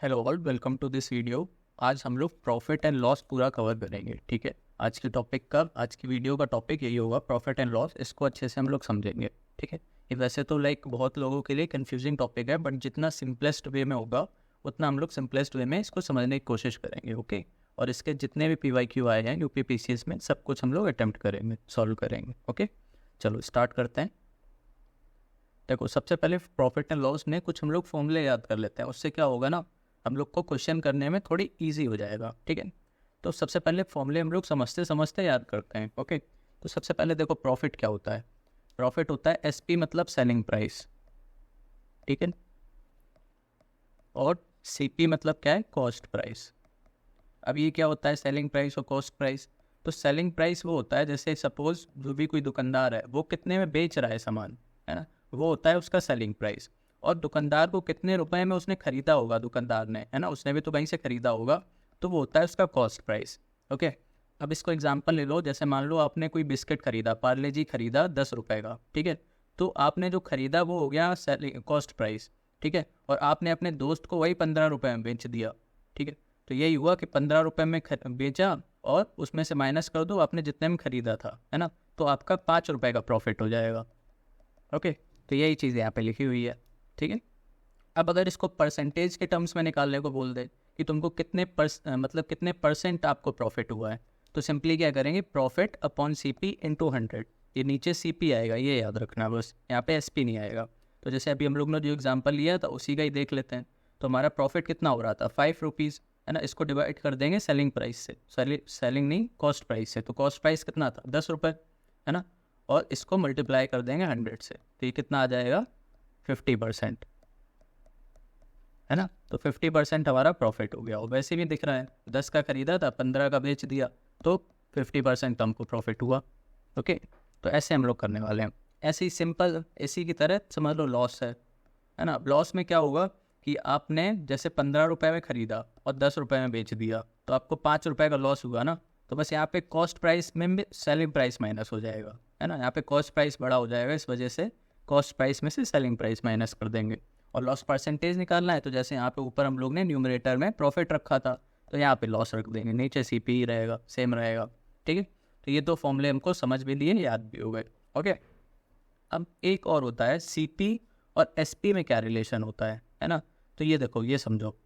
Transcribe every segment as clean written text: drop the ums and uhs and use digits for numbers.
Hello all, welcome to this video. आज हम लोग प्रॉफिट एंड लॉस पूरा कवर करेंगे। ठीक है, आज की वीडियो का टॉपिक यही होगा, प्रॉफिट एंड लॉस। इसको अच्छे से हम लोग समझेंगे। ठीक है, ये वैसे तो बहुत लोगों के लिए कंफ्यूजिंग टॉपिक है, बट जितना सिंपलेस्ट वे में होगा उतना हम लोग सिंपलेस्ट वे में इसको समझने की कोशिश करेंगे। ओके, और इसके जितने भी PYQ आए हैं यूपी PCS में, सब कुछ हम लोग अटेम्प्ट करेंगे, सॉल्व करेंगे। ओके, चलो स्टार्ट करते हैं। देखो, सबसे पहले प्रॉफिट एंड लॉस में कुछ हम लोग फॉर्मूले याद कर लेते हैं। उससे क्या होगा ना, हम लोग को क्वेश्चन करने में थोड़ी इजी हो जाएगा। ठीक है, तो सबसे पहले फॉर्मूले हम लोग समझते समझते याद करते हैं। ओके, तो सबसे पहले देखो, प्रॉफिट क्या होता है। प्रॉफिट होता है SP मतलब सेलिंग प्राइस। ठीक है, और CP मतलब क्या है, कॉस्ट प्राइस। अब ये क्या होता है, सेलिंग प्राइस और कॉस्ट प्राइस। तो सेलिंग प्राइस वो होता है, जैसे सपोज जो भी कोई दुकानदार है वो कितने में बेच रहा है सामान, है ना, वो होता है उसका सेलिंग प्राइस। और दुकानदार को कितने रुपए में उसने खरीदा होगा, दुकानदार ने, है ना, उसने भी तो वहीं से खरीदा होगा, तो वो होता है उसका कॉस्ट प्राइस। ओके, अब इसको एग्जांपल ले लो। जैसे मान लो आपने कोई बिस्किट खरीदा, पार्ले जी खरीदा 10 रुपये का। ठीक है, तो आपने जो खरीदा वो हो गया सेलिंग कॉस्ट प्राइस। ठीक है, और आपने अपने दोस्त को वही 15 रुपये में बेच दिया। ठीक है, तो यही हुआ कि 15 रुपये में बेचा, और उसमें से माइनस कर दो आपने जितने में खरीदा था, है ना, तो आपका 5 रुपये का प्रॉफिट हो जाएगा। ओके, तो यही चीज़ यहाँ पे लिखी हुई है। ठीक है, अब अगर इसको परसेंटेज के टर्म्स में निकालने को बोल दे कि तुमको कितने परसेंट आपको प्रॉफिट हुआ है, तो सिंपली क्या करेंगे, प्रॉफिट अपॉन CP इंटू 100। ये नीचे CP आएगा, ये याद रखना बस, यहाँ पे SP नहीं आएगा। तो जैसे अभी हम लोग ने जो एग्जांपल लिया था उसी का ही देख लेते हैं। तो हमारा प्रॉफिट कितना हो रहा था, 5 रुपीज़, है ना। इसको डिवाइड कर देंगे सेलिंग प्राइस से, सेलिंग नहीं, कॉस्ट प्राइस से। तो कॉस्ट प्राइस कितना था, 10 रुपये, है ना, और इसको मल्टीप्लाई कर देंगे 100 से, तो ये कितना आ जाएगा, 50%, है ना। तो 50% हमारा प्रॉफिट हो गया। और वैसे भी दिख रहा है, 10 का खरीदा था, 15 का बेच दिया, तो 50% हमको प्रॉफिट हुआ। ओके, तो ऐसे हम लोग करने वाले हैं। ऐसे ही सिंपल इसी की तरह समझ लो लॉस है ना। लॉस में क्या होगा कि आपने जैसे 15 रुपये में खरीदा और 10 रुपये में बेच दिया, तो आपको 5 रुपये का लॉस हुआ ना। तो बस यहाँ पे कॉस्ट प्राइस में भी सेलिंग प्राइस माइनस हो जाएगा, है ना। यहाँ पे कॉस्ट प्राइस बड़ा हो जाएगा, इस वजह से कॉस्ट प्राइस में से सेलिंग प्राइस माइनस कर देंगे। और लॉस परसेंटेज निकालना है, तो जैसे यहाँ पे ऊपर हम लोग ने न्यूमरेटर में प्रॉफिट रखा था, तो यहाँ पे लॉस रख देंगे, नीचे CP ही रहेगा, सेम रहेगा। ठीक है, तो ये दो फॉर्मूले हमको समझ भी लिए, याद भी हो गए। ओके, अब एक और होता है CP और SP में क्या रिलेशन होता है ना। तो ये देखो, ये समझो,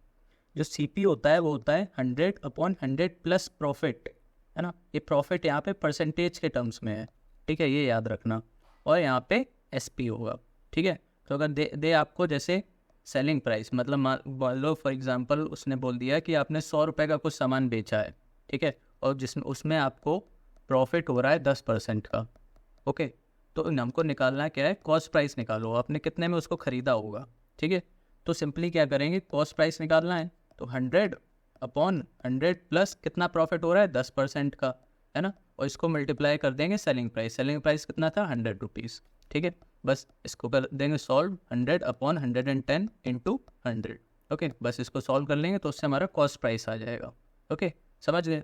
जो CP होता है वो होता है 100/100 प्लस प्रॉफिट, है ना। ये प्रॉफिट यहाँ पे परसेंटेज के टर्म्स में है। ठीक है, ये याद रखना। और यहाँ पे SP होगा। ठीक है, तो अगर दे आपको जैसे सेलिंग प्राइस, मतलब मान लो फॉर एग्जांपल उसने बोल दिया कि आपने 100 रुपये का कुछ सामान बेचा है। ठीक है, और जिसमें उसमें आपको प्रॉफिट हो रहा है 10% का। ओके, तो हमको निकालना क्या है, कॉस्ट प्राइस निकालो, आपने कितने में उसको ख़रीदा होगा। ठीक है, तो सिंपली क्या करेंगे, कॉस्ट प्राइस निकालना है, तो 100/100 प्लस कितना प्रॉफिट हो रहा है, 10% का, है ना, और इसको मल्टीप्लाई कर देंगे सेलिंग प्राइस। सेलिंग प्राइस कितना था, 100 रुपीज़। ठीक है, बस इसको कर देंगे सॉल्व, 100/110 इंटू 100। ओके, बस इसको सॉल्व कर लेंगे तो उससे हमारा कॉस्ट प्राइस आ जाएगा। ओके, समझ गए।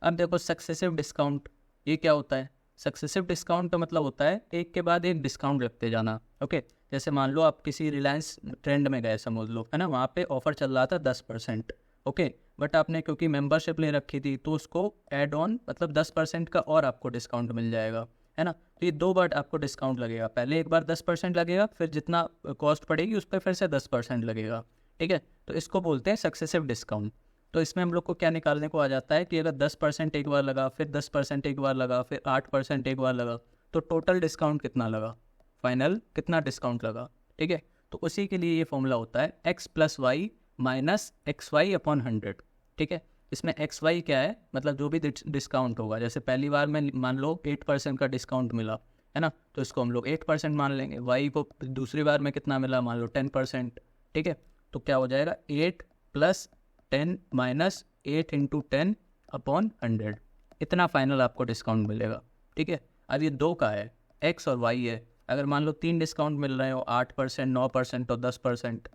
अब देखो सक्सेसिव डिस्काउंट, ये क्या होता है। सक्सेसिव डिस्काउंट का मतलब होता है एक के बाद एक डिस्काउंट रखते जाना। ओके, जैसे मान लो आप किसी रिलायंस ट्रेंड में गए, समझ लो, है ना, वहाँ पे ऑफर चल रहा था 10%। ओके, बट आपने क्योंकि मेंबरशिप ले रखी थी, तो उसको ऐड ऑन मतलब 10% का और आपको डिस्काउंट मिल जाएगा, है ना। तो ये 2 बार आपको डिस्काउंट लगेगा, पहले एक बार 10% लगेगा, फिर जितना कॉस्ट पड़ेगी उस पर फिर से 10% लगेगा। ठीक है, तो इसको बोलते हैं सक्सेसिव डिस्काउंट। तो इसमें हम लोग को क्या निकालने को आ जाता है कि अगर 10% एक बार लगा, फिर 10% एक बार लगा, फिर 8% एक बार लगा, तो टोटल डिस्काउंट कितना लगा, फाइनल कितना डिस्काउंट लगा। ठीक है, तो उसी के लिए ये फॉर्मूला होता है X + Y माइनस XY/100। ठीक है, इसमें XY क्या है, मतलब जो भी डिस्काउंट होगा। जैसे पहली बार में मान लो 8% का डिस्काउंट मिला, है ना, तो इसको हम लोग 8% मान लेंगे। Y को दूसरी बार में कितना मिला, मान लो 10%। ठीक है, तो क्या हो जाएगा, 8 + 10 माइनस 8 इंटू 10/100, इतना फाइनल आपको डिस्काउंट मिलेगा। ठीक है, अब ये 2 का है, X और Y है। अगर मान लो 3 डिस्काउंट मिल रहे हो, 8%, 9% और 10%,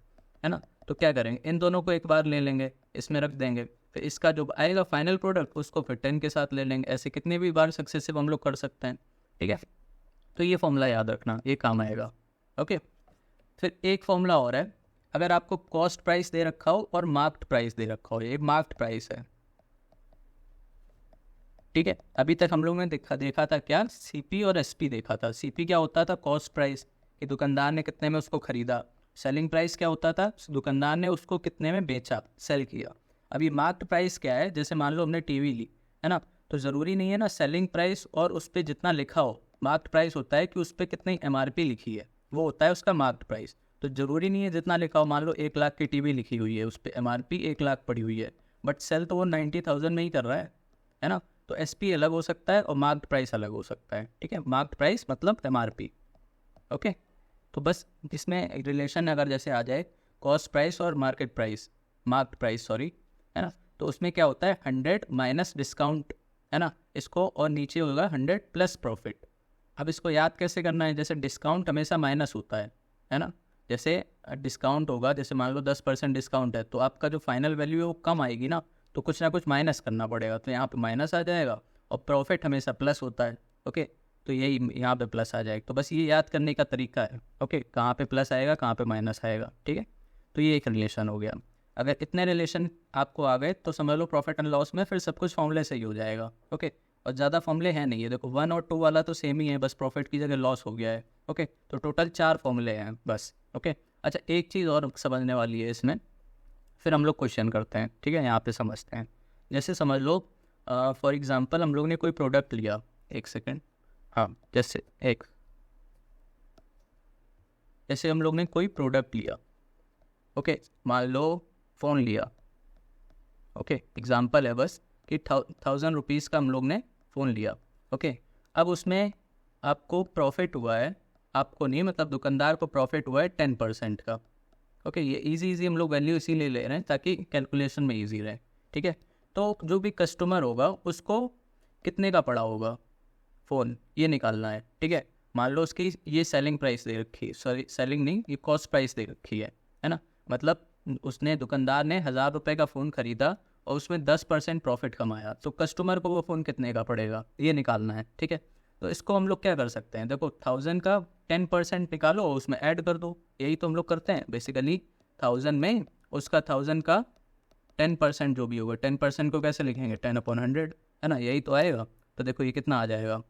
है ना, तो क्या करेंगे, इन दोनों को एक बार ले लेंगे, इसमें रख देंगे, फिर इसका जो आएगा फाइनल प्रोडक्ट उसको फिर 10 के साथ ले लेंगे। ऐसे कितने भी बार सक्सेसिव हम लोग कर सकते हैं। ठीक है, तो ये फॉर्मूला याद रखना, ये काम आएगा। ओके, फिर एक फॉर्मूला और है, अगर आपको कॉस्ट प्राइस दे रखा हो और मार्क्ड प्राइस दे रखा हो, ये मार्क्ड प्राइस है, ठीक है। अभी तक हम लोग ने देखा था क्या, सीपी और एसपी देखा था। सीपी क्या होता था, कॉस्ट प्राइस कि दुकानदार ने कितने में उसको खरीदा। सेलिंग प्राइस क्या होता था, दुकानदार ने उसको कितने में बेचा, सेल किया। अभी मार्क्ड प्राइस क्या है, जैसे मान लो हमने टीवी ली है ना, तो ज़रूरी नहीं है ना सेलिंग प्राइस और उस पर जितना लिखा हो। मार्क्ड प्राइस होता है कि उस पर कितनी एमआरपी लिखी है, वो होता है उसका मार्क्ड प्राइस। तो ज़रूरी नहीं है जितना लिखा हो, मान लो 1 लाख की टीवी लिखी हुई है, उस पर एमआरपी 1 लाख पड़ी हुई है, बट सेल तो वो 90,000 में ही कर रहा है ना। तो एसपी अलग हो सकता है और मार्क्ड प्राइस अलग हो सकता है, ठीक है। मार्क्ड प्राइस मतलब एमआरपी, ओके। तो बस इसमें रिलेशन अगर जैसे आ जाए कॉस्ट प्राइस और market price, marked price sorry, है ना, तो उसमें क्या होता है 100 माइनस डिस्काउंट, है ना, इसको, और नीचे होगा 100 प्लस प्रॉफिट। अब इसको याद कैसे करना है, जैसे डिस्काउंट हमेशा माइनस होता है ना। जैसे डिस्काउंट होगा, जैसे मान लो 10% डिस्काउंट है, तो आपका जो फाइनल वैल्यू है वो कम आएगी ना, तो कुछ ना कुछ माइनस करना पड़ेगा, तो यहाँ पे माइनस आ जाएगा। और प्रॉफिट हमेशा प्लस होता है, ओके, तो यही यहाँ पे प्लस आ जाएगा। तो बस ये याद करने का तरीका है, ओके, कहाँ पे प्लस आएगा कहाँ पे माइनस आएगा, ठीक है। तो ये एक रिलेशन हो गया। अगर इतने रिलेशन आपको आ गए तो समझ लो प्रॉफिट एंड लॉस में फिर सब कुछ फॉर्मूले से ही हो जाएगा, ओके। और ज़्यादा फॉर्मूले हैं नहीं है, देखो 1 और 2 वाला तो सेम ही है, बस प्रॉफिट की जगह लॉस हो गया है, ओके। तो टोटल 4 फॉर्मूले हैं बस, ओके। अच्छा, एक चीज़ और समझने वाली है इसमें, फिर हम लोग क्वेश्चन करते हैं, ठीक है, यहाँ पे समझते हैं। जैसे समझ लो फॉर एग्जांपल हम लोग ने कोई प्रोडक्ट लिया, एक सेकंड, हाँ, जैसे हम लोग ने कोई प्रोडक्ट लिया, ओके, मान लो फ़ोन लिया, ओके, एग्जांपल है बस कि 1000 रुपीज़ का हम लोग ने फ़ोन लिया, ओके। अब उसमें आपको प्रॉफिट हुआ है, आपको नहीं, मतलब दुकानदार को प्रॉफिट हुआ है 10% का, ओके। ये इजी हम लोग वैल्यू इसीलिए ले रहे हैं ताकि कैलकुलेशन में इजी रहे, ठीक है। तो जो भी कस्टमर होगा उसको कितने का पड़ा होगा फ़ोन, ये निकालना है, ठीक है। मान लो उसकी ये सेलिंग प्राइस दे रखी है, सॉरी सेलिंग नहीं, ये कॉस्ट प्राइस दे रखी है ना। मतलब उसने, दुकानदार ने 1000 रुपये का फ़ोन ख़रीदा और उसमें 10% प्रॉफिट कमाया, तो कस्टमर को वो फ़ोन कितने का पड़ेगा ये निकालना है, ठीक है। तो इसको हम लोग क्या कर सकते हैं, देखो 1000 का 10% निकालो और उसमें ऐड कर दो, यही तो हम लोग करते हैं बेसिकली। 1000 में उसका 1000 का 10% जो भी होगा, 10% को कैसे लिखेंगे, 10/100, है ना, यही तो आएगा। तो देखो ये कितना आ जाएगा,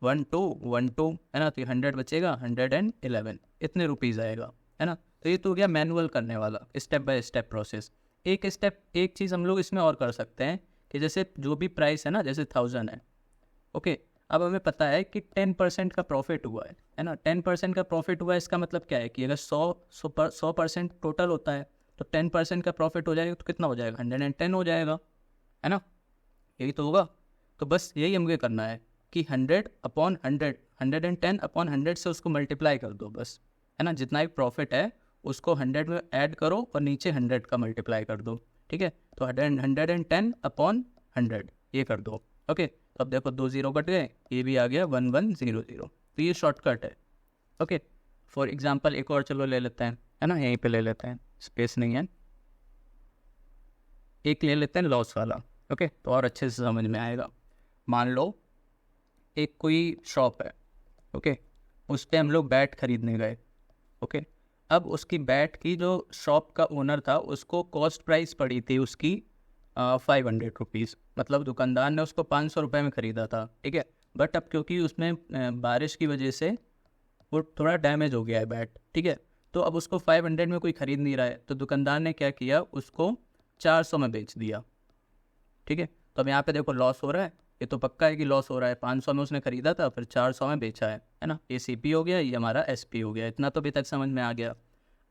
1212, है ना, तो ये 100 बचेगा, 111 इतने रुपीज़ आएगा, है ना। तो ये तो हो गया मैनुअल करने वाला, स्टेप बाय स्टेप प्रोसेस। एक चीज़ हम लोग इसमें और कर सकते हैं कि जैसे जो भी प्राइस है ना, जैसे 1000 है, ओके। अब हमें पता है कि 10% का प्रॉफिट हुआ है ना। 10% का प्रॉफिट हुआ है, इसका मतलब क्या है कि अगर 100% टोटल होता है तो 10% का प्रॉफिट हो जाएगा, तो कितना हो जाएगा, 110 हो जाएगा, है ना, यही तो होगा। तो बस यही हमें करना है कि 100/100, 110/100 से उसको मल्टीप्लाई कर दो बस, है ना। जितना भी प्रॉफिट है उसको 100 में ऐड करो और नीचे 100 का मल्टीप्लाई कर दो, ठीक है। तो 110/100 ये कर दो, ओके। तो अब देखो 2 0 कट गए, ये भी आ गया 1100, तो ये शॉर्टकट है, ओके। फॉर एग्जांपल एक और चलो ले लेते हैं, है ना, यहीं पे ले लेते हैं, स्पेस नहीं है, एक ले लेते हैं लॉस वाला, ओके, तो और अच्छे से समझ में आएगा। मान लो एक कोई शॉप है, ओके, उस पर हम लोग बैट खरीदने गए, ओके। अब उसकी बैट की जो शॉप का ओनर था उसको कॉस्ट प्राइस पड़ी थी उसकी 500 रुपीज़, मतलब दुकानदार ने उसको 500 रुपये में ख़रीदा था, ठीक है। बट अब क्योंकि उसमें बारिश की वजह से वो थोड़ा डैमेज हो गया है बैट, ठीक है। तो अब उसको 500 में कोई ख़रीद नहीं रहा है, तो दुकानदार ने क्या किया, उसको 400 में बेच दिया, ठीक है। तो अब यहाँ पे देखो लॉस हो रहा है, ये तो पक्का है कि लॉस हो रहा है। 500 में उसने ख़रीदा था, फिर 400 में बेचा है ना। ये सीपी हो गया, ये हमारा एसपी हो गया, इतना तो अभी तक समझ में आ गया।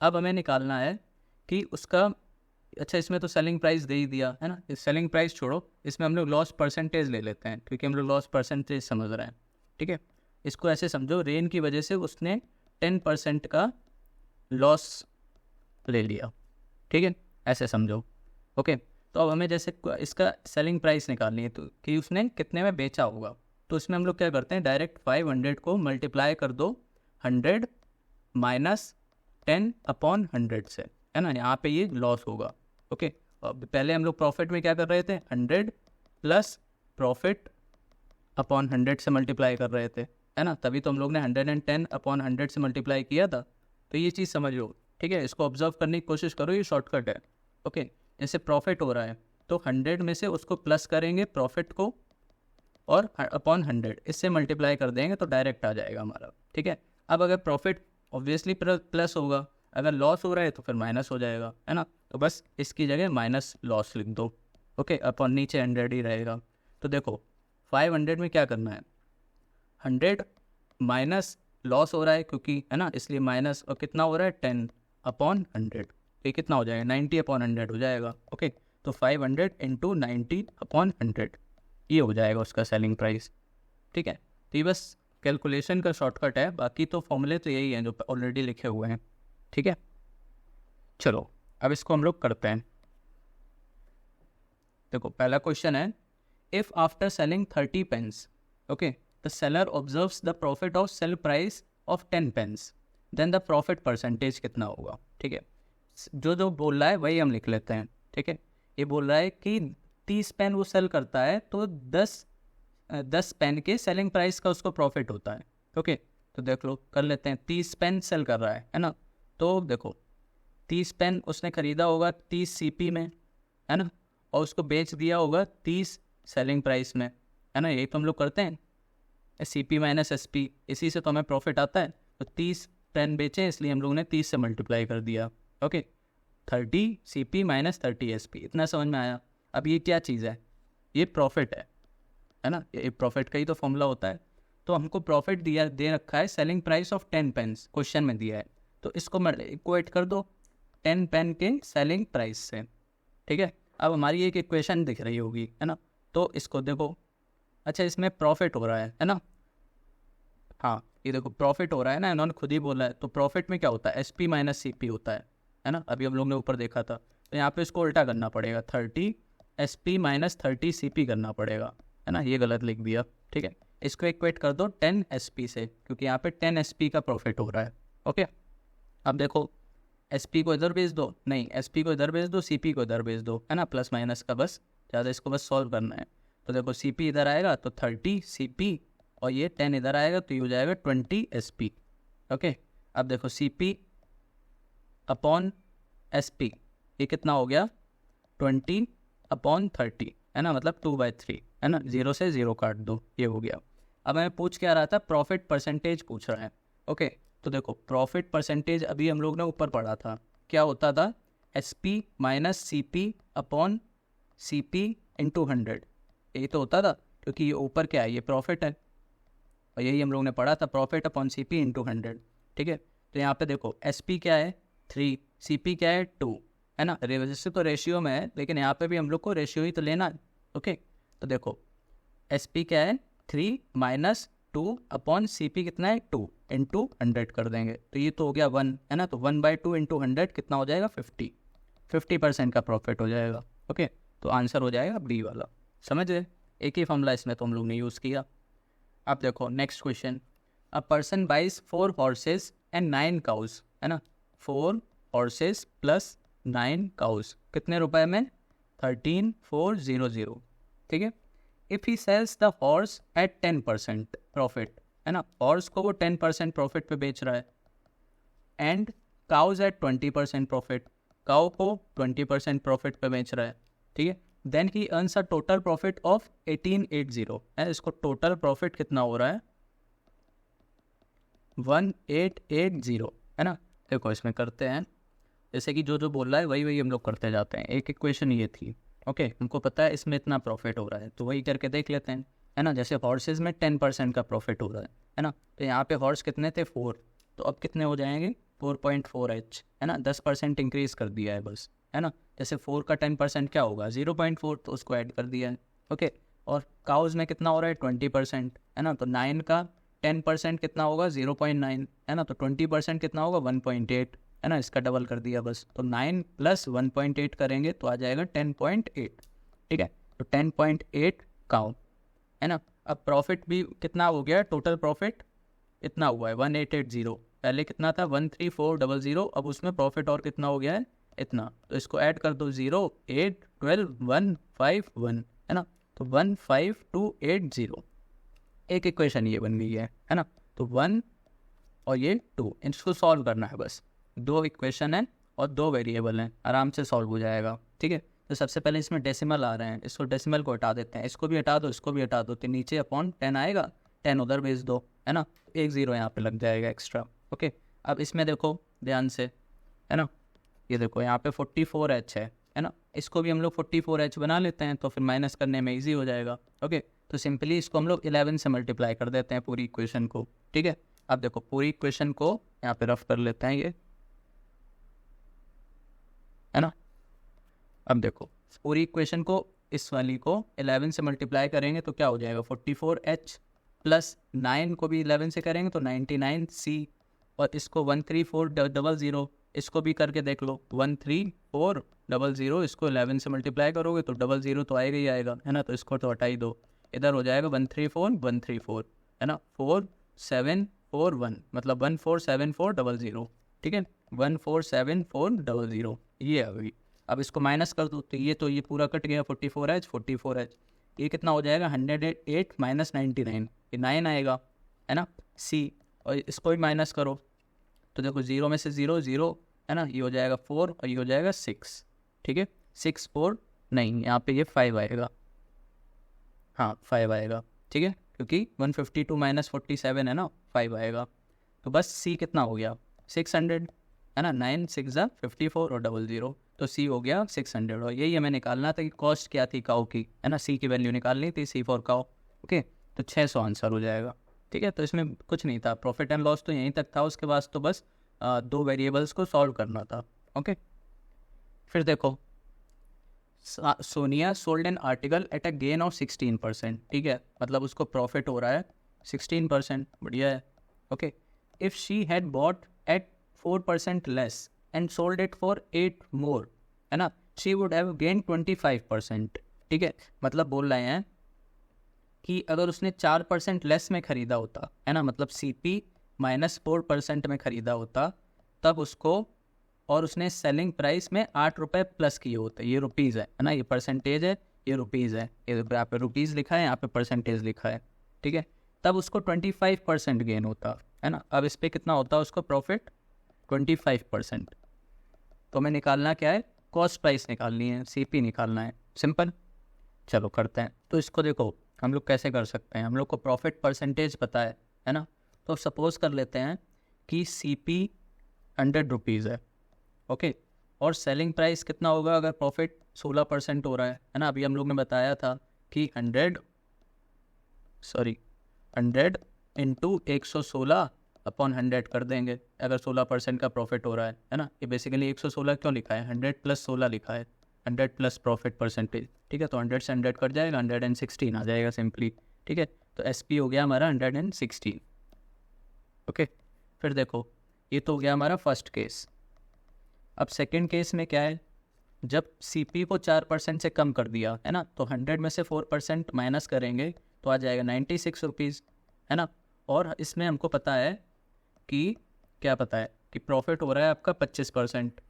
अब हमें निकालना है कि उसका, अच्छा इसमें तो सेलिंग प्राइस दे ही दिया है ना, इस सेलिंग प्राइस छोड़ो, इसमें हम लोग लॉस परसेंटेज ले लेते हैं, क्योंकि हम लोग लॉस परसेंटेज समझ रहे हैं, ठीक है। इसको ऐसे समझो, रेन की वजह से उसने 10% का लॉस ले लिया, ठीक है, ऐसे समझो, ओके। तो अब हमें जैसे इसका सेलिंग प्राइस निकालनी है, तो कि उसने कितने में बेचा होगा, तो इसमें हम लोग क्या करते हैं, डायरेक्ट 500 को मल्टीप्लाई कर दो 100 माइनस 10/100 से, है ना। यहाँ पे ये लॉस होगा, ओके। अब पहले हम लोग प्रॉफिट में क्या कर रहे थे, 100 प्लस प्रॉफिट अपॉन 100 से मल्टीप्लाई कर रहे थे, है ना, तभी तो हम लोग ने 110/100 से मल्टीप्लाई किया था। तो ये चीज़ समझ लो, ठीक है, इसको ऑब्जर्व करने की कोशिश करो, ये शॉर्टकट है। ओके, जैसे प्रॉफिट हो रहा है तो 100 में से उसको प्लस करेंगे प्रॉफिट को और अपॉन 100 इससे मल्टीप्लाई कर देंगे तो डायरेक्ट आ जाएगा हमारा। ठीक है, अब अगर प्रॉफिट ऑब्वियसली प्लस होगा, अगर लॉस हो रहा है तो फिर माइनस हो जाएगा, है ना। तो बस इसकी जगह माइनस लॉस लिख दो। ओके, अपॉन नीचे 100 ही रहेगा। तो देखो 500 में क्या करना है, 100 माइनस लॉस हो रहा है क्योंकि, है ना, इसलिए माइनस, और कितना हो रहा है 10 अपॉन 100, तो ये कितना हो जाएगा 90 अपॉन 100 हो जाएगा। ओके, तो 500 इंटू 90 अपॉन 100 ये हो जाएगा उसका सेलिंग प्राइस। ठीक है, तो ये बस कैलकुलेशन का शॉर्टकट है, बाकी तो फॉर्मूले तो यही हैं जो ऑलरेडी लिखे हुए हैं। ठीक है, चलो अब इसको हम लोग करते हैं। देखो पहला क्वेश्चन है, if after selling 30 pence, okay, the seller observes the profit of sale price of 10 pence, then the profit percentage कितना होगा। ठीक है, जो जो बोल रहा है वही हम लिख लेते हैं। ठीक है, ये बोल रहा है कि 30 पेन वो सेल करता है तो 10 पेन के सेलिंग प्राइस का उसको प्रॉफिट होता है। ओके, तो देख लो, कर लेते हैं। 30 पेन सेल कर रहा है ना, तो देखो 30 पेन उसने ख़रीदा होगा 30 CP में, है ना, और उसको बेच दिया होगा 30 सेलिंग प्राइस में, है ना। यही तो हम लोग करते हैं, CP माइनस SP, इसी से तो हमें प्रॉफिट आता है। तो 30 पेन बेचे इसलिए हम लोगों ने 30 से मल्टीप्लाई कर दिया। ओके, 30 CP माइनस 30 SP, इतना समझ में आया। अब ये क्या चीज़ है, ये प्रॉफिट है ना, ये प्रॉफिट का ही तो फॉर्मूला होता है। तो हमको प्रॉफिट दिया दे रखा है selling price of 10 pence, question में दिया है, तो इसको इक्वेट कर दो 10 पेन के सेलिंग प्राइस से। ठीक है, अब हमारी एक इक्वेशन दिख रही होगी, है ना, तो इसको देखो। अच्छा, इसमें प्रॉफिट हो रहा है ना, हाँ ये देखो प्रॉफिट हो रहा है ना, इन्होंने खुद ही बोला है। तो प्रॉफिट में क्या होता है, SP माइनस CP होता है ना, अभी हम लोग ने ऊपर देखा था। तो यहाँ पे इसको उल्टा करना पड़ेगा, 30 SP माइनस 30 CP करना पड़ेगा, है ना, ये गलत लिख दिया। ठीक है, इसको इक्वेट कर दो 10 SP से, क्योंकि यहाँ पे 10 SP का प्रॉफिट हो रहा है। ओके, अब देखो SP को इधर भेज दो, नहीं SP को इधर भेज दो, CP को इधर भेज दो, है ना, प्लस माइनस का बस ज़्यादा इसको बस सॉल्व करना है। तो देखो CP इधर आएगा तो 30 CP, और ये 10 इधर आएगा तो ये हो जाएगा 20 SP। ओके, अब देखो CP अपॉन SP, ये कितना हो गया 20 अपॉन 30, है ना, मतलब 2/3, है ना, 0 से 0 काट दो, ये हो गया। अब मैं पूछ क्या रहा था, प्रॉफिट परसेंटेज पूछ रहा है। ओके, तो देखो प्रॉफिट परसेंटेज अभी हम लोग ने ऊपर पढ़ा था, क्या होता था, SP minus CP upon CP into 100, यही तो होता था, क्योंकि ये ऊपर क्या है, ये प्रॉफिट है, और यही हम लोग ने पढ़ा था, प्रॉफिट अपॉन CP इंटू 100। ठीक है, तो यहाँ पे देखो SP क्या है 3, CP क्या है 2, है ना, वैसे तो रेशियो में है, लेकिन यहाँ पे भी हम लोग को रेशियो ही तो लेना है। ओके, तो देखो SP क्या है 3 माइनस 2 अपॉन CP कितना है 2 इंटू 100 कर देंगे, तो ये तो हो गया 1, है ना, तो 1/2 इंटू 100 कितना हो जाएगा 50% का प्रॉफिट हो जाएगा। ओके, तो आंसर हो जाएगा B वाला। समझ गए, एक ही फॉर्मूला इसमें तो हम लोग ने यूज़ किया। अब देखो next question, a person buys 4 horses and 9 cows, है ना, 4 horses प्लस 9 cows कितने रुपए में, 13,400। ठीक है, if he sells the horse at 10% profit, है ना, हॉर्स को वो 10% प्रॉफिट पे बेच रहा है, and cows at 20% profit, cow को 20% प्रॉफिट पे बेच रहा है। ठीक है, then he earns a total profit of 1880, है, इसको टोटल प्रॉफिट कितना हो रहा है 1880, है ना। देखो इसमें करते हैं, जैसे कि जो जो बोल रहा है वही वही हम लोग करते जाते हैं। एक इक्वेशन ये थी, ओके, हमको पता है इसमें इतना प्रॉफिट हो रहा है, तो वही करके देख लेते हैं, है ना। जैसे हॉर्सेज में 10% का प्रॉफिट हो रहा है ना, तो यहाँ पे हॉर्स कितने थे 4, तो अब कितने हो जाएंगे 4.4H, है ना, 10% इंक्रीज़ कर दिया है बस, है ना। जैसे 4 का 10% क्या होगा 0.4, तो उसको ऐड कर दिया है। ओके, और काउज में कितना हो रहा है 20%, है ना, तो 9 का 10% कितना होगा 0.9, है ना, तो 20% कितना होगा 1.8, है ना, इसका डबल कर दिया बस, तो 9 प्लस 1.8 करेंगे तो आ जाएगा 10.8। ठीक है, तो 10.8 काउ, है ना। अब प्रॉफिट भी कितना हो गया, टोटल प्रॉफिट इतना हुआ है 1880, पहले कितना था 13400, अब उसमें प्रॉफिट और कितना हो गया है इतना, तो इसको ऐड कर दो 0, 8, 12, 151, है ना, तो 15280, एक इक्वेशन ये बन गई है ना। तो 1 और ये 2, इसको सॉल्व करना है बस। 2 इक्वेशन है और 2 वेरिएबल हैं, आराम से सॉल्व हो जाएगा, ठीक है। तो सबसे पहले इसमें डेसिमल आ रहे हैं, इसको डेसिमल को हटा देते हैं, इसको भी हटा दो, इसको भी हटा दो, तो नीचे अपॉन 10 आएगा, 10 उधर भेज दो, है ना, एक 0 यहाँ पे लग जाएगा एक्स्ट्रा। ओके, अब इसमें देखो ध्यान से, है ना, ये देखो यहाँ पे 44H है ना, इसको भी हम लोग 44H बना लेते हैं, तो फिर माइनस करने में ईजी हो जाएगा। ओके, तो सिंपली इसको हम लोग 11 से मल्टीप्लाई कर देते हैं पूरी इक्वेशन को, ठीक है। अब देखो पूरी इक्वेशन को यहाँ पे रफ कर लेते हैं, ये है ना। अब देखो पूरी इक्वेशन को, इस वाली को 11 से मल्टीप्लाई करेंगे तो क्या हो जाएगा, 44H प्लस 9 को भी 11 से करेंगे तो 99C, और इसको 13400, इसको भी करके देख लो, 13400, इसको 11 से मल्टीप्लाई करोगे तो 00 तो आएगा ही आएगा, है ना, तो इसको तो हटा ही दो, इधर हो जाएगा 134 है ना, 4741, मतलब 147400, ठीक है, 147400, ये आ गई। अब इसको माइनस कर दो तो ये पूरा कट गया, 44H, ये कितना हो जाएगा, 108 माइनस 99, ये 9 आएगा, है ना, C, और इसको भी माइनस करो तो देखो 0 में से 0 0, है ना, ये हो जाएगा 4 और ये हो जाएगा 6, ठीक है, 6 4 नहीं, यहाँ पे ये 5 आएगा, हाँ 5 आएगा, ठीक है, क्योंकि 152 माइनस 47 है ना, 5 आएगा। तो बस C कितना हो गया, 600, है ना, 9 6 54 और 00, तो C हो गया 600, और यही हमें निकालना था कि कॉस्ट क्या थी काऊ की, है ना, C की वैल्यू निकालनी थी, C फॉर काऊ। ओके, तो 600 आंसर हो जाएगा, ठीक है। तो इसमें कुछ नहीं था, प्रॉफिट एंड लॉस तो यहीं तक था, उसके बाद तो बस 2 वेरिएबल्स को सॉल्व करना था। ओके, फिर देखो Sonia sold an article at a gain of 16%, ठीक है, मतलब उसको प्रॉफिट हो रहा है 16%, बढ़िया है। Okay, if she had bought at 4% less and sold it for 8 मोर, है ना, शी वुड हैव गेन 25%, ठीक है, मतलब बोल रहे हैं कि अगर उसने 4% लेस में ख़रीदा होता, है ना, मतलब CP माइनस 4% में ख़रीदा होता तब उसको, और उसने सेलिंग प्राइस में 8 रुपये प्लस किए होते, ये रुपीज़ है ना, ये परसेंटेज है, ये रुपीज़ है, ये यहाँ पे रुपीज़ लिखा है, यहाँ पे परसेंटेज लिखा है, ठीक है, तब उसको 25% गेन होता, है ना। अब इस पर कितना होता है उसको प्रॉफिट, 25%। तो हमें निकालना क्या है, कॉस्ट प्राइस निकालनी है, CP निकालना है, सिंपल। चलो करते हैं। तो इसको देखो हम लोग कैसे कर सकते हैं, हम लोग को प्रॉफिट परसेंटेज पता है ना, तो सपोज कर लेते हैं कि CP 100 रुपीज़ है, ओके, और सेलिंग प्राइस कितना होगा अगर प्रॉफिट 16% हो रहा है ना, अभी हम लोग ने बताया था कि 100 इंटू 116 अपॉन 100 कर देंगे अगर 16% का प्रॉफिट हो रहा है ना, ये बेसिकली 116 क्यों लिखा है, 100 प्लस 16 लिखा है, 100 प्लस प्रॉफिट परसेंटेज, ठीक है, तो 100 से 100 कट जाएगा, 116 आ जाएगा सिंपली, ठीक है, तो SP हो गया हमारा 116। ओके, फिर देखो ये तो हो गया हमारा फर्स्ट केस। अब सेकंड केस में क्या है, जब CP को 4% से कम कर दिया, है ना, तो 100 में से 4% माइनस करेंगे तो आ जाएगा 96 रुपीज़, है ना, और इसमें हमको पता है कि क्या पता है कि प्रॉफिट हो रहा है आपका 25%,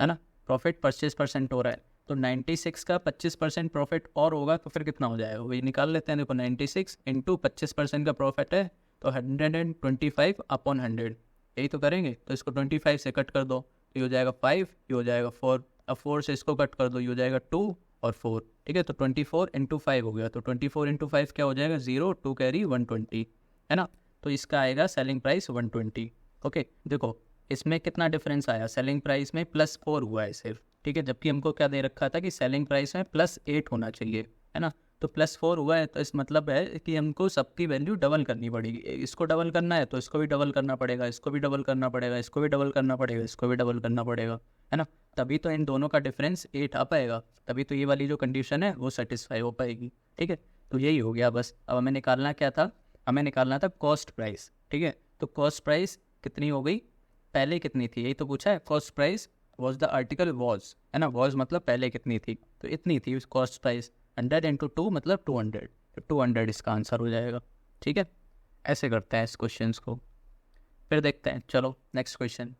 है ना, प्रॉफिट 25% हो रहा है, तो 96 का 25% प्रॉफिट और होगा तो फिर कितना हो जाएगा, वही निकाल लेते हैं। देखो 96 इंटू 25% का प्रॉफिट है तो 125 अपॉन 100, यही तो करेंगे, तो इसको 25 से कट कर दो, तो ये हो जाएगा 5, ये हो जाएगा 4, अब 4 से इसको कट कर दो, ये हो जाएगा 2 और 4, ठीक है, तो 24 इंटू 5 हो गया, तो 24 इंटू 5 क्या हो जाएगा, 0 2 कैरी 120, है ना, तो इसका आएगा सेलिंग प्राइस 120। ओके, देखो इसमें कितना डिफरेंस आया, सेलिंग प्राइस में +4 हुआ है सिर्फ, ठीक है, जबकि हमको क्या दे रखा था कि सेलिंग प्राइस में +8 होना चाहिए, है ना, तो +4 हुआ है, तो इस मतलब है कि हमको सबकी वैल्यू डबल करनी पड़ेगी, इसको डबल करना है तो इसको भी डबल करना पड़ेगा, इसको भी डबल करना पड़ेगा, इसको भी डबल करना पड़ेगा, इसको भी डबल करना पड़ेगा, है ना, तभी तो इन दोनों का डिफरेंस 8 आ पाएगा, तभी तो ये वाली जो कंडीशन है वो सेटिस्फाई हो पाएगी, ठीक है, तो यही हो गया बस। अब हमें निकालना क्या था, हमें निकालना था कॉस्ट प्राइस, ठीक है, तो कॉस्ट प्राइस कितनी हो गई, पहले कितनी थी, यही तो पूछा है, cost price was the article was, है ना, वॉज मतलब पहले कितनी थी, तो इतनी थी कॉस्ट प्राइस, 100 इंटू 2 मतलब 200, तो 200 इसका आंसर हो जाएगा, ठीक है, ऐसे करते हैं इस क्वेश्चन को। फिर देखते हैं, चलो next question.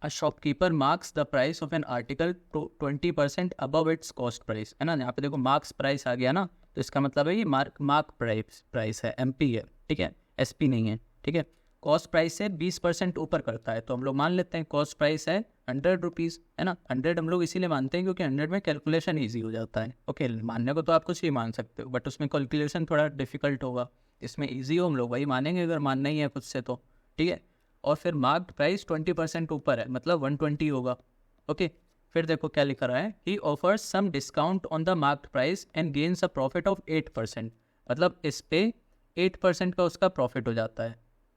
A shopkeeper marks the price of an article 20% above it's cost price, है ना, यहाँ पे देखो मार्क्स प्राइस आ गया ना, तो इसका मतलब है ये मार्क प्राइस है, MP है, ठीक है, SP नहीं है, ठीक है, कॉस्ट प्राइस से 20% ऊपर करता है, तो हम लोग मान लेते हैं कॉस्ट प्राइस है 100 रुपीज़, है ना। 100 हम लोग इसीलिए मानते हैं क्योंकि 100 में कैलकुलेशन ईजी हो जाता है। ओके, मानने को तो आप कुछ ही मान सकते हो, बट उसमें कैलकुलेशन थोड़ा डिफिकल्ट होगा, इसमें ईजी हो हम लोग वही मानेंगे अगर मानना ही है खुद से तो, ठीक है। और फिर मार्क्ड प्राइस 20% ऊपर है, मतलब 120 होगा। ओके, फिर देखो क्या लिखा रहा है, he offers some discount on the marked price and gains a profit of 8%, मतलब इस पे 8% का उसका प्रॉफिट हो जाता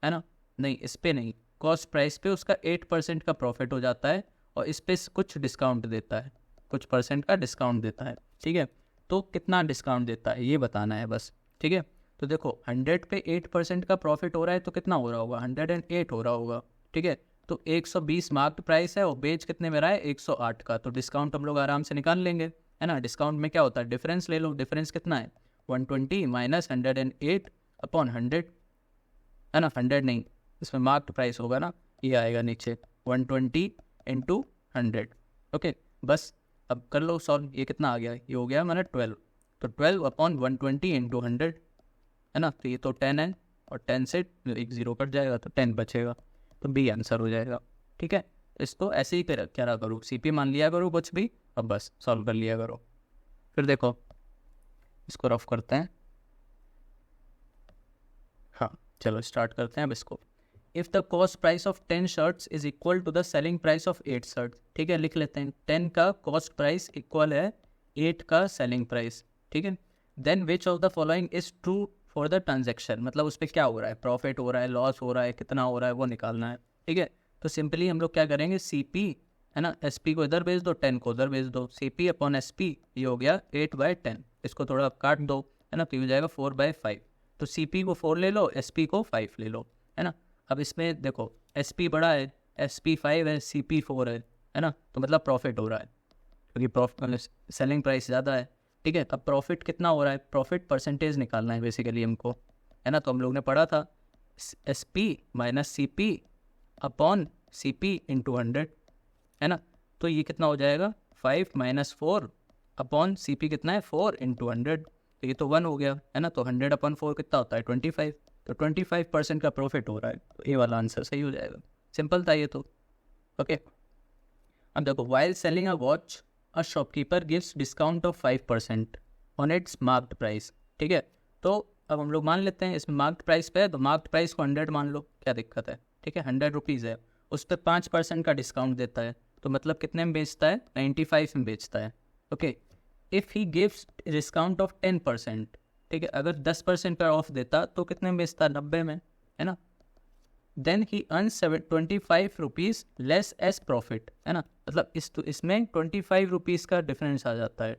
है ना। नहीं, इस पे नहीं, कॉस्ट प्राइस पे उसका 8% का प्रॉफिट हो जाता है और इस पे कुछ डिस्काउंट देता है, कुछ परसेंट का डिस्काउंट देता है, ठीक है। तो कितना डिस्काउंट देता है ये बताना है बस, ठीक है। तो देखो 100 पे 8% का प्रॉफिट हो रहा है तो कितना हो रहा होगा, 108 हो रहा होगा, ठीक है। तो 120 मार्क्ड प्राइस है और बेच कितने में रहा है, 108 का, तो डिस्काउंट हम लोग आराम से निकाल लेंगे, है ना। डिस्काउंट में क्या होता है, डिफरेंस ले लो, डिफरेंस कितना है, 120 माइनस 108 अपॉन 100, है ना। 100 नहीं, इसमें मार्क्ड प्राइस होगा ना, ये आएगा नीचे 120 इंटू 100। ओके, बस अब कर लो सॉल्व, ये कितना आ गया, ये हो गया मैंने 12, तो 12 अपॉन 120 इंटू 100, है ना। तो ये तो 10 है और 10 से एक ज़ीरो कट जाएगा तो 10 बचेगा, तो बी आंसर हो जाएगा, ठीक है। इसको ऐसे ही क्या करूँ, सीपी मान लिया करो कुछ भी, अब बस सॉल्व कर लिया करो। फिर देखो इसको रफ करते हैं, हाँ चलो स्टार्ट करते हैं अब इसको। If the cost price of 10 shirts is equal to the selling price of 8 shirt, ठीक है, लिख लेते हैं 10 का कॉस्ट प्राइस इक्वल है 8 का सेलिंग प्राइस, ठीक है। Then which of the following is true for the transaction, मतलब उस पर क्या हो रहा है, प्रॉफिट हो रहा है, लॉस हो रहा है, कितना हो रहा है वो निकालना है, ठीक है। तो सिंपली हम लोग क्या करेंगे, सी पी, है ना, एस पी को इधर भेज दो, 10 को उधर भेज दो, C P upon S P, ये हो गया 8/10, इसको थोड़ा काट दो, है ना, तो ये हो जाएगा 4/5, तो सी पी को 4 ले लो, एस पी को 5 ले लो, है ना। अब इसमें देखो एस पी बड़ा है, एस पी 5 है, सी पी 4 है ना, तो मतलब प्रॉफिट हो रहा है क्योंकि सेलिंग प्राइस ज़्यादा है, ठीक है। अब प्रॉफिट कितना हो रहा है, प्रॉफिट परसेंटेज निकालना है बेसिकली हमको, है ना। तो हम लोग ने पढ़ा था S P minus C P upon C P into 100, है ना। तो ये कितना हो जाएगा, 5 माइनस 4 अपॉन सी पी कितना है 4 इंटू 100, तो ये तो 1 हो गया, है ना। तो 100 अपॉन 4 कितना होता है 25, तो 25% का प्रॉफिट हो रहा है, तो ये वाला आंसर सही हो जाएगा, सिंपल था ये तो। ओके, अब देखो while selling a watch a shopkeeper gives discount of 5% on it's marked price, ठीक है। तो अब हम लोग मान लेते हैं इसमें मार्क्ड प्राइस पे है, तो मार्क्ड प्राइस को 100 मान लो, क्या दिक्कत है, ठीक है। 100 रुपीज़ है, उस पर 5% का डिस्काउंट देता है, तो मतलब कितने में बेचता है, 95 में बेचता है। Okay, if he gives discount of 10%, ठीक है, अगर 10% का ऑफ देता तो कितने में बेचता, 90 में, है ना। Then he earn 25 rupees less as profit, है ना, मतलब इसमें 25 रुपीज़ का डिफरेंस आ जाता है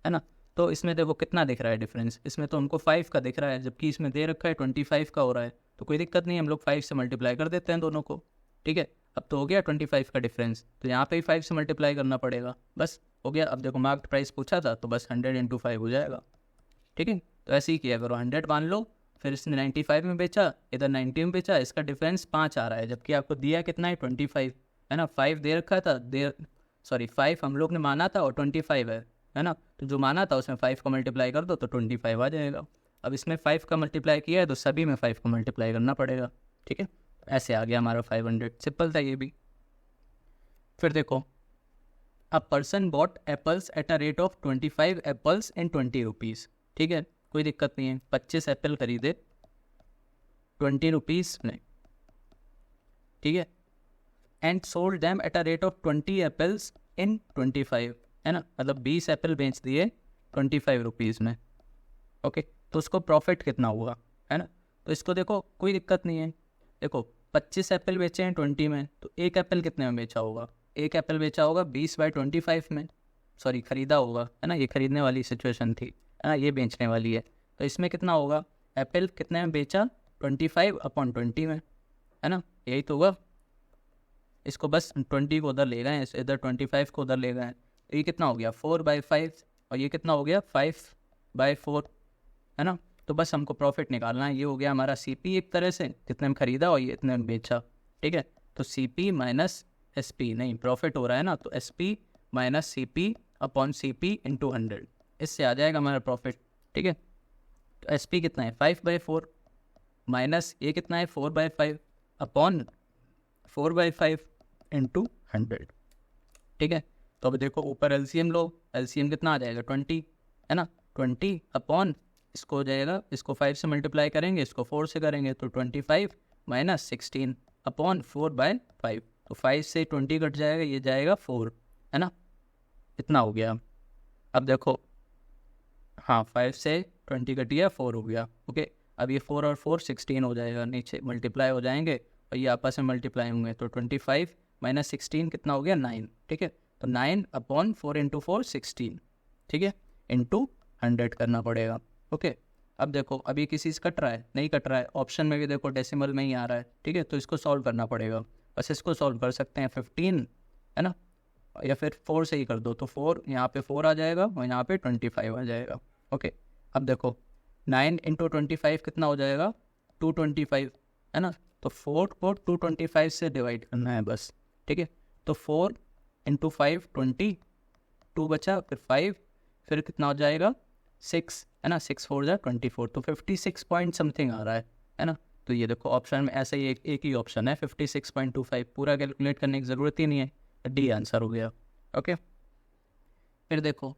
ना। तो इसमें देखो कितना दिख रहा है डिफरेंस, इसमें तो हमको 5 का दिख रहा है, जबकि इसमें दे रखा है 25 का हो रहा है, तो कोई दिक्कत नहीं, हम लोग 5 से मल्टीप्लाई कर देते हैं दोनों को, ठीक है। अब तो हो गया 25 का डिफरेंस, तो यहाँ पे ही 5 से मल्टीप्लाई करना पड़ेगा, बस हो गया। अब देखो मार्क्ड प्राइस पूछा था तो बस 100 इंटू 5 हो जाएगा, ठीक है। तो ऐसे ही किया करो, 100 मान लो, फिर इसने 95 में बेचा, इधर 90 में बेचा, इसका डिफरेंस 5 आ रहा है, जबकि आपको दिया कितना है 25, है ना। 5 दे रखा था, 5 हम लोग ने माना था और 25 है ना। तो जो माना था उसमें 5 का मल्टीप्लाई कर दो तो 25 आ जाएगा। अब इसमें 5 का मल्टीप्लाई किया है तो सभी में 5 का मल्टीप्लाई करना पड़ेगा, ठीक है। ऐसे आ गया हमारा 500, सिंपल था ये भी। फिर देखो, a person bought apples at a rate of 25 apples in 20 rupees, ठीक है, कोई दिक्कत नहीं है। 25 एप्पल खरीदे 20 रुपीज़ में, ठीक है, and sold them at a rate of 20 apples in 25, है ना, मतलब 20 एप्पल बेच दिए 25 रुपीज़ में। ओके, तो उसको प्रॉफिट कितना हुआ, है ना। तो इसको देखो कोई दिक्कत नहीं है, देखो 25 एप्पल बेचे हैं 20 में, तो एक एप्पल कितने में बेचा होगा, एक एप्पल बेचा होगा 20/25 में, सॉरी खरीदा होगा, है ना, ये खरीदने वाली सिचुएशन थी, है ना, ये बेचने वाली है। तो इसमें कितना होगा, एप्पल कितने में बेचा 25/20 में, है ना, यही तो होगा। इसको बस 20 को उधर ले गए, इधर 25 को उधर ले गए, तो ये कितना हो गया 4/5, और ये कितना हो गया 5/4, है ना। तो बस हमको प्रॉफिट निकालना है, ये हो गया हमारा सीपी एक तरह से, कितने में खरीदा और ये इतने में बेचा, ठीक है। तो सीपी माइनस एसपी, नहीं प्रॉफिट हो रहा है ना, तो SP minus CP upon CP into 100, इससे आ जाएगा हमारा प्रॉफिट, ठीक है। तो एसपी कितना है 5/4 माइनस ये कितना है 4/5, अपॉन 4/5 इंटू 100, ठीक है। तो अब देखो ऊपर एलसीएम लो, एलसीएम कितना आ जाएगा 20, है ना। 20 अपॉन इसको हो जाएगा, इसको 5 से मल्टीप्लाई करेंगे, इसको 4 से करेंगे, तो 25 माइनस 16 अपॉन 4/5, तो 5 से 20 कट जाएगा, ये जाएगा 4, है ना। इतना हो गया। अब देखो हाँ 5 से 20 कट गया, 4 हो गया, ओके। अब ये 4 और 4 16 हो जाएगा, नीचे मल्टीप्लाई हो जाएंगे और ये आपस में मल्टीप्लाई होंगे, तो 25 माइनस 16 कितना हो गया 9, ठीक है। तो 9 अपॉन 4 इंटू 4 16, ठीक है, इंटू 100 करना पड़ेगा, ओके। अब देखो अभी किसी से कट रहा है, नहीं कट रहा है, ऑप्शन में भी देखो डेसिमल में ही आ रहा है, ठीक है। तो इसको सॉल्व करना पड़ेगा, बस इसको सॉल्व कर सकते हैं 15, है ना, या फिर 4 से ही कर दो, तो 4 यहाँ पे 4 आ जाएगा और यहाँ पे 25 आ जाएगा, ओके। अब देखो 9 इंटू 25 कितना हो जाएगा 225, है ना। तो 4 को 225 से डिवाइड करना है बस, ठीक है। तो 4 इंटू 5 20, 2 बचा, फिर 5, फिर कितना हो जाएगा 6, है ना, 6 4 24, तो 56 पॉइंट समथिंग आ रहा है ना। तो ये देखो ऑप्शन में ऐसा ही एक ही ऑप्शन है 56.25, पूरा कैलकुलेट करने की ज़रूरत ही नहीं है, डी आंसर हो गया, ओके। फिर देखो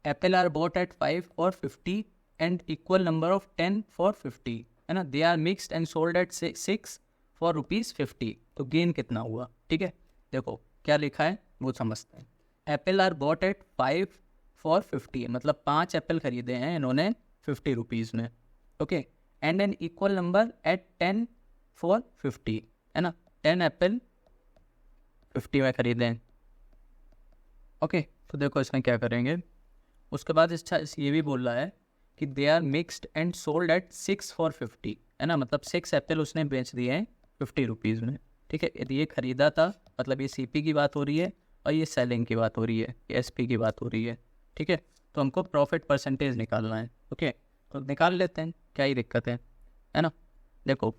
एप्पल आर बॉट एट 5 और 50 and equal number of 10 for 50, है ना, they are mixed and sold at 6 for ₹50, तो गेन कितना हुआ, ठीक है। देखो क्या लिखा है वो समझते हैं। Apple are bought at 5 for 50, मतलब 5 एप्पल खरीदे हैं इन्होंने 50 रुपीज़ में, okay. And an equal number at 10 for 50, है ना, 10 एप्पल 50 में खरीदे हैं, ओके। तो देखो इसमें क्या करेंगे, उसके बाद ये भी बोल रहा है कि they are mixed and sold at 6 for 50, है ना, मतलब 6 एप्पल उसने बेच दिए हैं 50 रुपीज़ में, ठीक है। यदि ये खरीदा था, मतलब ये सीपी की बात हो रही है और ये सेलिंग की बात हो रही है, ये एसपी की बात हो रही है, ठीक है। तो हमको प्रॉफिट परसेंटेज निकालना है, ओके। तो निकाल लेते हैं, क्या ही दिक्कत है ना। देखो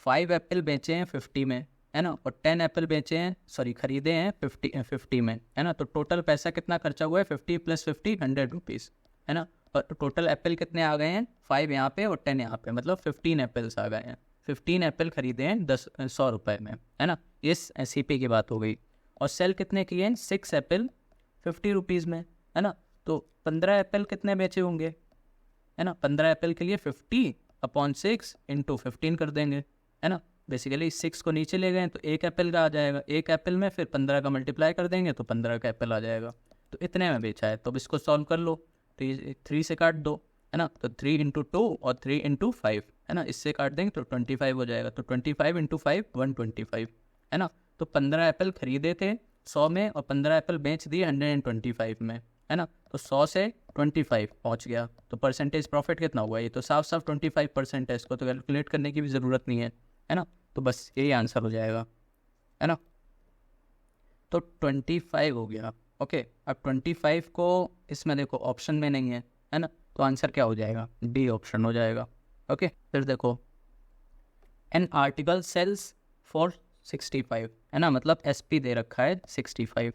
5 एप्पल बेचे हैं 50 में, है ना, और 10 एप्पल बेचे हैं, सॉरी खरीदे हैं 50 में, है ना। तो टोटल पैसा कितना खर्चा हुआ है 50 + 50 100 रुपीज़, है ना। और टोटल एप्पल कितने आ गए हैं 5 यहाँ पे और 10 यहाँ पे, मतलब 15 एप्पल्स आ गए हैं। 15 एप्पल खरीदे हैं 100 रुपये में, है ना, इस सीपी की बात हो गई। और सेल कितने किए हैं 6 एप्पल 50 रुपीज़ में, है ना। तो 15 एप्पल कितने बेचे होंगे, है ना, 15 एप्पल के लिए 50/6 इंटू 15 कर देंगे, है ना। बेसिकली 6 को नीचे ले गए तो 1 एप्पल का आ जाएगा, 1 एप्पल में फिर 15 का मल्टीप्लाई कर देंगे तो 15 का एप्पल आ जाएगा, तो इतने में बेचा है। तो अब इसको सॉल्व कर लो, 3 से काट दो, है ना, तो 3 इंटू 2 और 3 इंटू 5, है ना, इससे काट देंगे तो 25 हो जाएगा, तो 25 इंटू 5 125, है ना। तो 15 एप्पल खरीदे थे 100 में और 15 एप्पल बेच दिए 125 में, है ना। तो 100 से 25 पहुंच गया, तो परसेंटेज प्रॉफिट कितना हुआ, ये तो साफ साफ 25% है, इसको तो कैलकुलेट करने की भी ज़रूरत नहीं है ना। तो बस यही आंसर हो जाएगा, है ना। तो 25 हो गया, ओके। अब 25 को इसमें देखो ऑप्शन में नहीं है ना, तो आंसर क्या हो जाएगा, डी ऑप्शन हो जाएगा, ओके। फिर देखो एन आर्टिकल सेल्स फॉर 65, है ना, मतलब एसपी दे रखा है 65,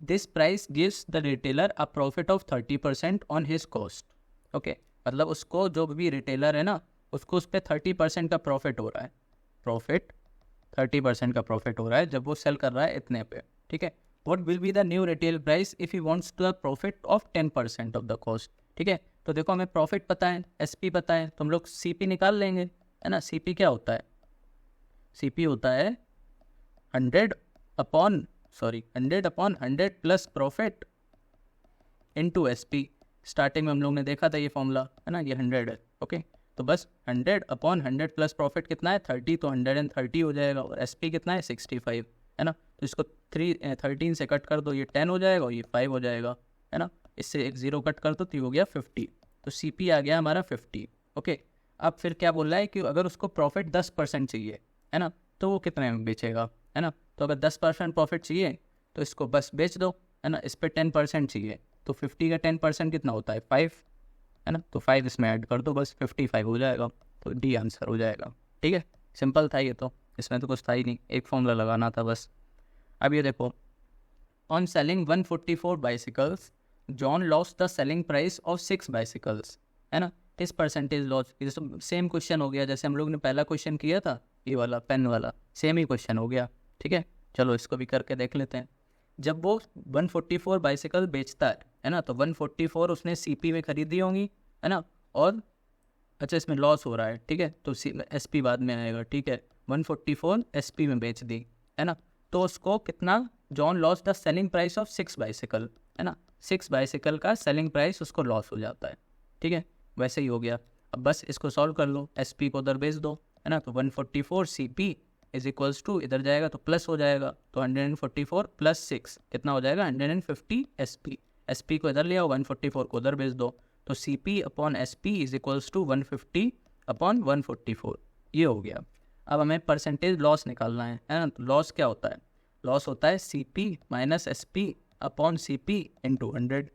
this price gives the retailer a profit of 30% on his cost, okay. मतलब उसको जो भी रिटेलर है ना, उसको उस पर 30% का प्रॉफिट हो रहा है, प्रॉफिट 30% का प्रॉफिट हो रहा है जब वो सेल कर रहा है इतने पे, ठीक है। What will be the new retail price if you wants to profit of 10% of the cost, ठीक है। तो देखो हमें प्रॉफिट पता है, एसपी पता है, तो हम लोग सीपी निकाल लेंगे, है ना। सीपी क्या होता है, सीपी होता है 100 upon 100 plus profit into SP. Starting में हम लोग ने देखा था ये फॉर्मूला, है ना, ये 100 है, ओके। तो बस 100/100 प्लस प्रॉफिट कितना है 30, तो 130 हो जाएगा, और एसपी कितना है 65, है ना। तो इसको 13 से कट कर दो, ये 10 हो जाएगा और ये 5 हो जाएगा, है ना। इससे एक 0 कट कर दो तो ये हो गया 50, तो सीपी आ गया हमारा 50, ओके। अब फिर क्या बोल रहा है कि अगर उसको प्रॉफिट 10% चाहिए, है ना, तो वो कितने में बेचेगा, है ना। तो अगर 10% प्रॉफिट चाहिए तो इसको बस बेच दो, है ना। इस पर 10% चाहिए, तो 50 का 10% कितना होता है 5, है ना। तो 5 इसमें ऐड कर दो, बस 55 हो जाएगा, तो डी आंसर हो जाएगा, ठीक है। सिंपल था ये तो, इसमें तो कुछ था ही नहीं, एक फॉर्मूला लगाना था बस। अब ये देखो on selling 144 bicycles John lost the selling price of 6 bicycles, है ना। इस परसेंटेज लॉस, सेम क्वेश्चन हो गया जैसे हम लोग ने पहला क्वेश्चन किया था, ये वाला पेन वाला सेम ही क्वेश्चन हो गया, ठीक है। चलो इसको भी करके देख लेते हैं। जब वो 144 बाइसिकल बेचता है ना, तो 144 उसने सीपी में खरीदी होंगी, है ना, और अच्छा इसमें लॉस हो रहा है, ठीक है, तो एसपी बाद में आएगा, ठीक है। 144 एसपी में बेच दी, है ना, तो उसको कितना, John loss the selling price of 6 bicycle, है ना, 6 बाइसिकल का सेलिंग प्राइस उसको लॉस हो जाता है, ठीक है। वैसे ही हो गया। अब बस इसको सॉल्व कर लो, एसपी को उधर बेच दो, है ना, तो 144 सीपी इज इक्वल्स टू, इधर जाएगा तो प्लस हो जाएगा, तो 144 प्लस 6 कितना हो जाएगा 150 एसपी। एसपी को इधर ले आओ, 144 को उधर बेच दो, तो C P upon S P is equals to 150 upon 144, ये हो गया। अब हमें परसेंटेज लॉस निकालना है ना, तो लॉस क्या होता है, लॉस होता है C P minus S P upon C P into 100,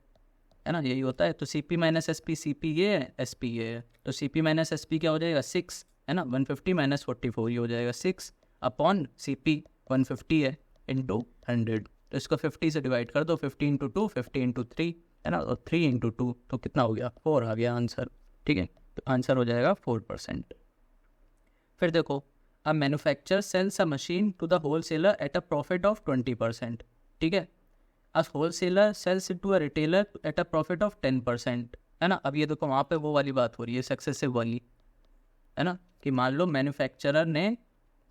है ना, यही होता है। तो C P minus S P, C P ये है, एस पी ये है, तो C P minus S P क्या हो जाएगा 6, है ना, 150 माइनस 44 ये हो जाएगा 6 अपॉन सी पी 150 है इंटू 100, तो इसको 50 से डिवाइड कर दो, 50 इंटू 2 50 इंटू 3, है ना, और 3 इंटू 2 तो कितना हो गया 4 आ गया आंसर, ठीक है। तो आंसर हो जाएगा 4%। फिर देखो, a manufacture sells a machine to the wholesaler at a profit of 20%, ठीक है। A wholesaler sells to a retailer at a profit of 10%, है ना। अब ये देखो वहाँ पे वो वाली बात हो रही है सक्सेसिव वाली, है ना, कि मान लो मैन्युफैक्चरर ने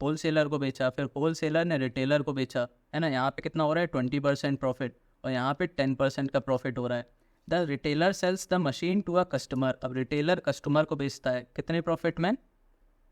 होलसेलर को बेचा, फिर होलसेलर ने रिटेलर को बेचा, है ना, यहाँ पे कितना हो रहा है 20% प्रॉफिट, और यहाँ पे 10% का प्रॉफिट हो रहा है। The retailer sells the machine to a customer, अब रिटेलर कस्टमर को बेचता है कितने प्रॉफिट में,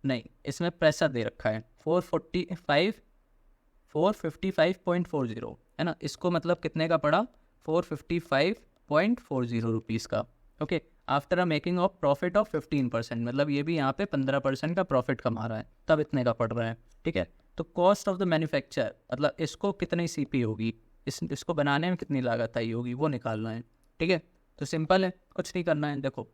नहीं, इसमें प्रेशर दे रखा है 455.40, है ना, इसको मतलब कितने का पड़ा 455.40 रुपीज़ का, okay. After a making of profit of 15%, मतलब ये भी यहाँ पे 15% का प्रॉफिट कमा रहा है, तब इतने का पड़ रहा है, ठीक है। तो कॉस्ट ऑफ द मैन्युफैक्चर, मतलब इसको कितनी सीपी होगी, इसको बनाने में कितनी लागत आई होगी वो निकालना है, ठीक है। तो सिंपल है, कुछ नहीं करना है। देखो,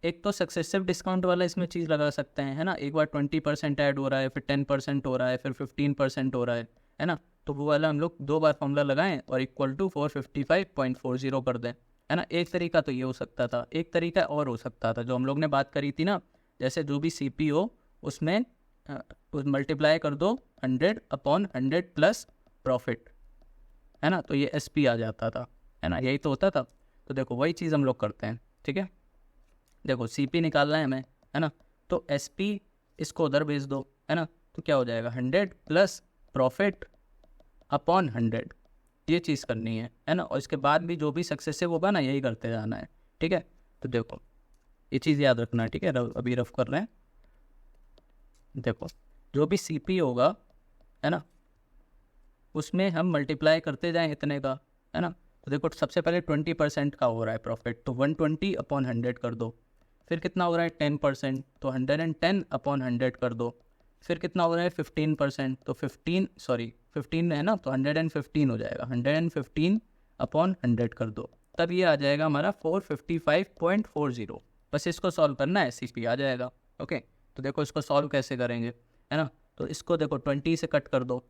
एक तो सक्सेसिव डिस्काउंट वाला इसमें चीज़ लगा सकते हैं, है ना, एक बार 20% ऐड हो रहा है, फिर 10% हो रहा है, फिर 15% हो रहा है ना, तो वो वाला हम लोग 2 बार फॉर्मूला लगाएं और इक्वल टू 455.40 कर दें, है ना। एक तरीका तो ये हो सकता था, एक तरीका और हो सकता था जो हम लोग ने बात करी थी ना, जैसे जो भी सी पी हो उसमें मल्टीप्लाई कर दो 100 अपॉन 100 प्लस प्रॉफिट, है ना, तो ये एस पी आ जाता था, है ना, यही तो होता था। तो देखो वही चीज़ हम लोग करते हैं, ठीक है। देखो सी पी निकालना है हमें, है ना, तो एस पी इसको उधर भेज दो, है ना, तो क्या हो जाएगा 100 प्लस प्रॉफिट अपॉन 100, ये चीज़ करनी है ना, और इसके बाद भी जो भी सक्सेसिव होगा ना यही करते जाना है, ठीक है। तो देखो ये चीज़ याद रखना है, ठीक है, अभी रफ कर रहे हैं। देखो जो भी सी पी होगा, है ना, उसमें हम मल्टीप्लाई करते जाएं इतने का, है ना, तो देखो सबसे पहले 20% का हो रहा है प्रॉफिट, तो 120 अपॉन 100 कर दो, फिर कितना हो रहा है 10%, तो 110 अपॉन 100 कर दो, फिर कितना हो रहा है 15%, तो 15 है ना, तो 115 हो जाएगा, 115 अपॉन 100 कर दो, तब ये आ जाएगा हमारा 455.40। बस इसको सॉल्व करना है, सी पी आ जाएगा, ओके। तो देखो इसको सॉल्व कैसे करेंगे, है ना, तो इसको देखो 20 से कट कर दो,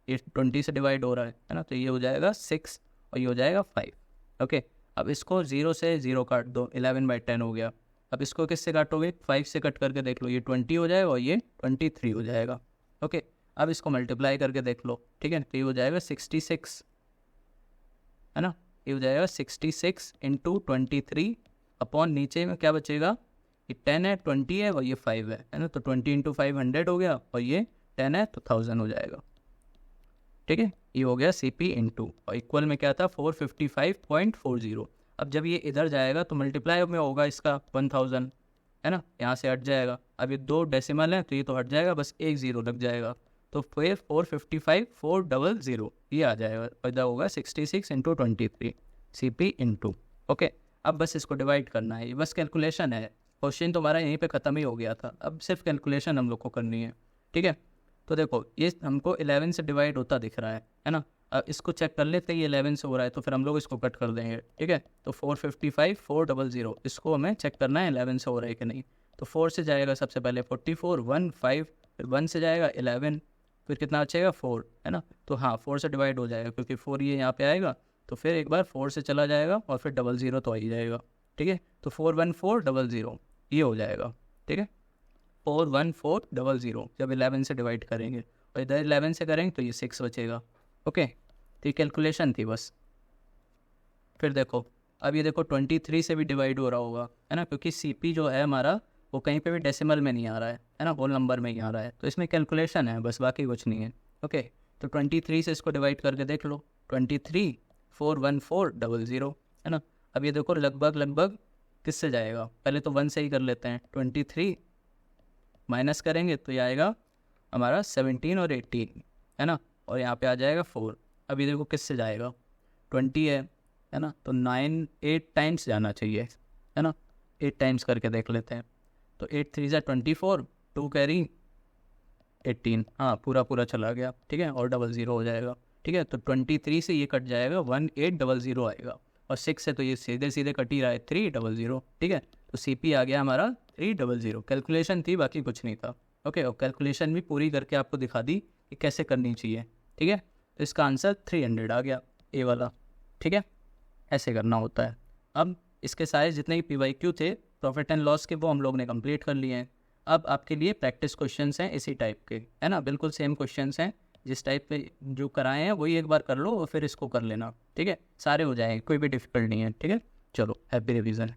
ये 20 से डिवाइड हो रहा है ना, तो ये हो जाएगा 6 और ये हो जाएगा 5, ओके। अब इसको 0 से 0 काट दो, 11/10 हो गया। अब इसको किससे काटोगे, 5 से कट करके देख लो, ये 20 हो जाएगा और ये 23 हो जाएगा, ओके। अब इसको मल्टीप्लाई करके देख लो, ठीक है, तो ये हो जाएगा 66, है ना, ये हो जाएगा 66 इंटू 23 अपॉन नीचे में क्या बचेगा, ये 10 है, 20 है और ये 5 है ना, तो 20 इंटू 5 100 हो गया और ये 10 है तो 1000 हो जाएगा, ठीक है। ये हो गया सी पी इंटू, और इक्वल में क्या था 455.40। अब जब ये इधर जाएगा तो मल्टीप्लाई में होगा इसका 1000, है ना, यहाँ से हट जाएगा। अब ये 2 डेसिमल है तो ये तो हट जाएगा, बस एक ज़ीरो लग जाएगा, तो फिर 455,400 ये आ जाएगा, पैदा होगा 66 into 23 C P into, okay. अब बस इसको डिवाइड करना है, ये बस कैलकुलेशन है, क्वेश्चन तुम्हारा यहीं पे ख़त्म ही हो गया था, अब सिर्फ कैलकुलेशन हम लोग को करनी है, ठीक है। तो देखो ये हमको 11 से डिवाइड होता दिख रहा है ना, अब इसको चेक कर लेते हैं, ये 11 से हो रहा है तो फिर हम लोग इसको कट कर देंगे, ठीक है। तो 455,400 इसको हमें चेक करना है 11 से हो रहा है कि नहीं, तो 4 से जाएगा सबसे पहले 44 1 5, फिर 1 से जाएगा 11, फिर कितना बचेगा 4, है ना, तो हाँ 4 से डिवाइड हो जाएगा क्योंकि 4 ये यहाँ पे आएगा, तो फिर एक बार 4 से चला जाएगा और फिर 00 तो आ ही जाएगा, ठीक है। तो 41400 ये हो जाएगा, ठीक है। 41400 जब 11 से डिवाइड करेंगे, और इधर 11 से करेंगे तो ये 6 बचेगा। ओके, तो ये कैलकुलेशन थी बस। फिर देखो, अब ये देखो 23 से भी डिवाइड हो रहा होगा, है ना, क्योंकि CP जो है हमारा वो कहीं पे भी डेसिमल में नहीं आ रहा है ना, होल नंबर में ही आ रहा है, तो इसमें कैलकुलेशन है बस, बाकी कुछ नहीं है। ओके, तो 23 से इसको डिवाइड करके देख लो, 23 41400, है ना। अब ये देखो लगभग किससे जाएगा, पहले तो 1 से ही कर लेते हैं। 23 माइनस करेंगे तो ये आएगा हमारा 17 और 18, है ना, और यहाँ पे आ जाएगा 4। अब ये देखो किससे जाएगा, 20 है ना, तो 8 टाइम्स जाना चाहिए, है ना। 8 टाइम्स करके देख लेते हैं, तो 8 3 ज़ा 24, 2 कैरी 18, हाँ पूरा चला गया, ठीक है, और 00 हो जाएगा, ठीक है। तो 23 से ये कट जाएगा, 1800 आएगा, और 6 से तो ये सीधे कट ही रहा है, 300, ठीक है। तो CP आ गया हमारा 300। कैलकुलेशन थी, बाकी कुछ नहीं था। ओके, और कैलकुलेशन भी पूरी करके आपको दिखा दी कि कैसे करनी चाहिए, ठीक है। तो इसका आंसर 300 आ गया, ए वाला, ठीक है। ऐसे करना होता है। अब इसके सारे जितने भी PYQ थे प्रॉफिट एंड लॉस के, वो हम लोग ने कंप्लीट कर लिए हैं। अब आपके लिए प्रैक्टिस क्वेश्चंस हैं इसी टाइप के, है ना, बिल्कुल सेम क्वेश्चंस हैं, जिस टाइप पे जो कराए हैं वही एक बार कर लो और फिर इसको कर लेना, ठीक है। सारे हो जाएंगे, कोई भी डिफिकल्ट नहीं है, ठीक है। चलो, हैप्पी रिवीजन।